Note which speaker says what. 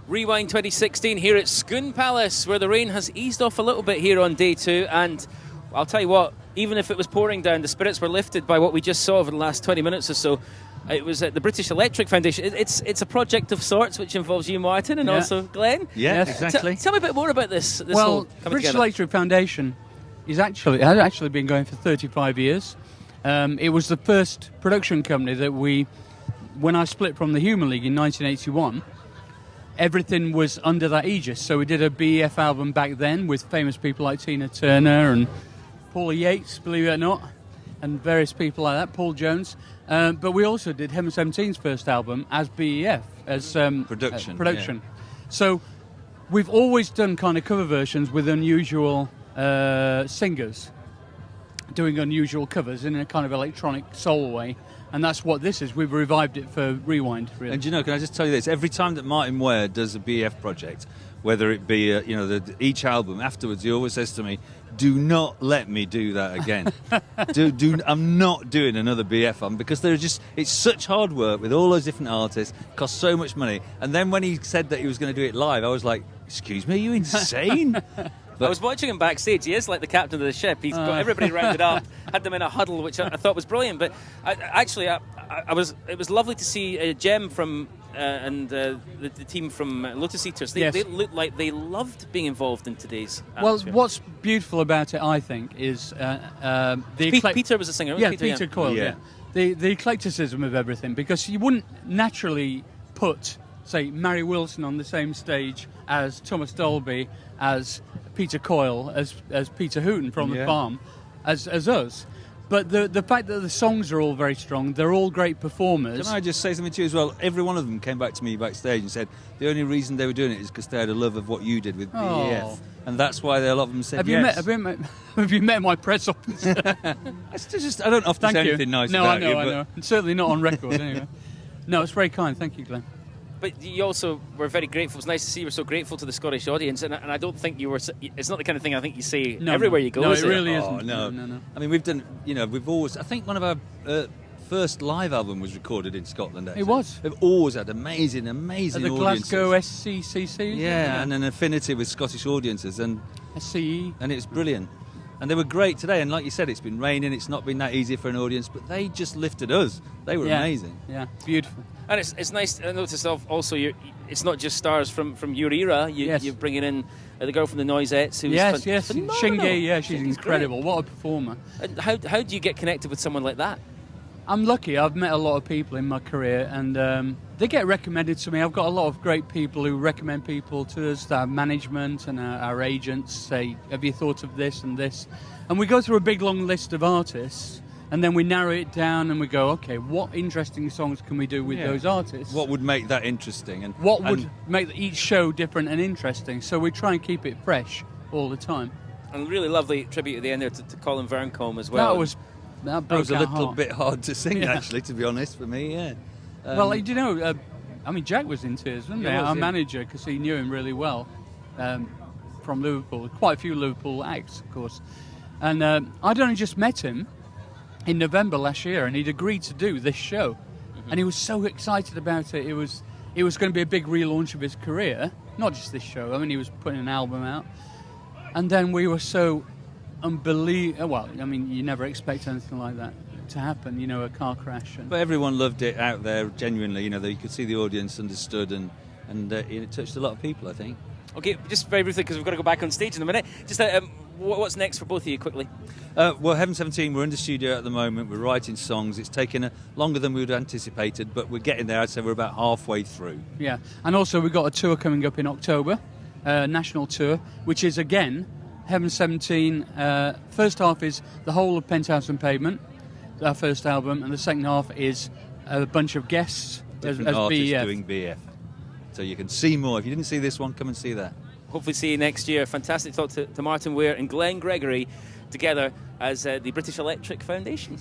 Speaker 1: Rewind 2016 here at Scone Palace, where the rain has eased off a little bit here on day 2. And I'll tell you what, even if it was pouring down, the spirits were lifted by what we just saw over the last 20 minutes or so. It was at the British Electric Foundation. It's a project of sorts which involves you, Martin, and also Glenn.
Speaker 2: Yeah, yes, exactly.
Speaker 1: Tell me a bit more about this.
Speaker 3: Well, the British Electric Foundation has actually been going for 35 years. It was the first production company that when I split from the Human League in 1981, everything was under that aegis. So we did a BEF album back then with famous people like Tina Turner and Paula Yates, believe it or not, and various people like that, Paul Jones. But we also did Heaven 17's first album as BEF, as production. Yeah. So we've always done kind of cover versions with unusual singers, doing unusual covers in a kind of electronic soul way. And that's what this is. We've revived it for Rewind, really.
Speaker 2: And can I just tell you this? Every time that Martin Ware does a BF project, whether it be each album, afterwards he always says to me, "Do not let me do that again. I'm not doing another BF album because it's such hard work with all those different artists, costs so much money." And then when he said that he was going to do it live, I was like, "Excuse me, are you insane?"
Speaker 1: I was watching him backstage. He is like the captain of the ship. He's got everybody rounded up, had them in a huddle, which I thought was brilliant. But it was lovely to see Jem from the team from Lotus Eaters. They looked like they loved being involved in today's atmosphere.
Speaker 3: Well, what's beautiful about it, I think, is
Speaker 1: Peter was a singer.
Speaker 3: Yeah, Peter Coyle. Yeah. The eclecticism of everything, because you wouldn't naturally put, say, Mary Wilson on the same stage as Thomas Dolby, as Peter Coyle, as Peter Hooton from The Farm, as us. But the fact that the songs are all very strong, they're all great performers.
Speaker 2: Can I just say something to you as well? Every one of them came back to me backstage and said the only reason they were doing it is because they had a love of what you did with BEF. And that's why a lot of them said yes.
Speaker 3: Have you met my press officer?
Speaker 2: I don't often say anything nice about you.
Speaker 3: I know. Certainly not on record, anyway. No, it's very kind. Thank you, Glenn.
Speaker 1: But you also were very grateful. It was nice to see you were so grateful to the Scottish audience, and I don't think you were. It's not the kind of thing I think you say everywhere you go.
Speaker 3: No,
Speaker 1: is
Speaker 3: it really isn't.
Speaker 2: No. I mean, we've done. We've always. I think one of our first live album was recorded in Scotland. Actually.
Speaker 3: It was.
Speaker 2: We've always had amazing
Speaker 3: At the
Speaker 2: audiences.
Speaker 3: Glasgow SCCC.
Speaker 2: Yeah, and an affinity with Scottish audiences, and
Speaker 3: SCE,
Speaker 2: and it's brilliant. And they were great today, and like you said, it's been raining, it's not been that easy for an audience, but they just lifted us. They were amazing.
Speaker 3: Yeah, beautiful.
Speaker 1: And it's nice, I noticed also, it's not just stars from your era, you're bringing in the girl from the Noisettes, who's phenomenal.
Speaker 3: Shinge, she's incredible. Great. What a performer.
Speaker 1: And how do you get connected with someone like that?
Speaker 3: I'm lucky. I've met a lot of people in my career, and they get recommended to me. I've got a lot of great people who recommend people to us, our management and our agents, say, have you thought of this and this? And we go through a big, long list of artists, and then we narrow it down and we go, okay, what interesting songs can we do with those artists?
Speaker 2: What would make that interesting? And
Speaker 3: what would make each show different and interesting? So we try and keep it fresh all the time.
Speaker 1: And a really lovely tribute at the end there to Colin Verncombe as well.
Speaker 3: That
Speaker 2: was a little bit hard to sing, actually, to be honest, for me,
Speaker 3: well, Jack was in tears, wasn't he? Our manager, because he knew him really well from Liverpool. Quite a few Liverpool acts, of course. And I'd only just met him in November last year, and he'd agreed to do this show. Mm-hmm. And he was so excited about it. It was going to be a big relaunch of his career, not just this show. I mean, he was putting an album out. And then we were so unbelievable. Well, I mean, you never expect anything like that to happen, a car crash.
Speaker 2: But everyone loved it out there, genuinely. You could see the audience understood, and it touched a lot of people, I think.
Speaker 1: Okay, just very briefly, because we've got to go back on stage in a minute. Just what's next for both of you, quickly?
Speaker 2: Well, Heaven 17, we're in the studio at the moment. We're writing songs. It's taken longer than we would anticipated, but we're getting there. I'd say we're about halfway through. Yeah,
Speaker 3: and also we've got a tour coming up in October, national tour, which is, again, Heaven 17. First half is the whole of Penthouse and Pavement, our first album, and the second half is a bunch of guests
Speaker 2: as artists doing BF. So you can see more. If you didn't see this one, come and see that.
Speaker 1: Hopefully see you next year. Fantastic talk to Martin Ware and Glenn Gregory together as the British Electric Foundation.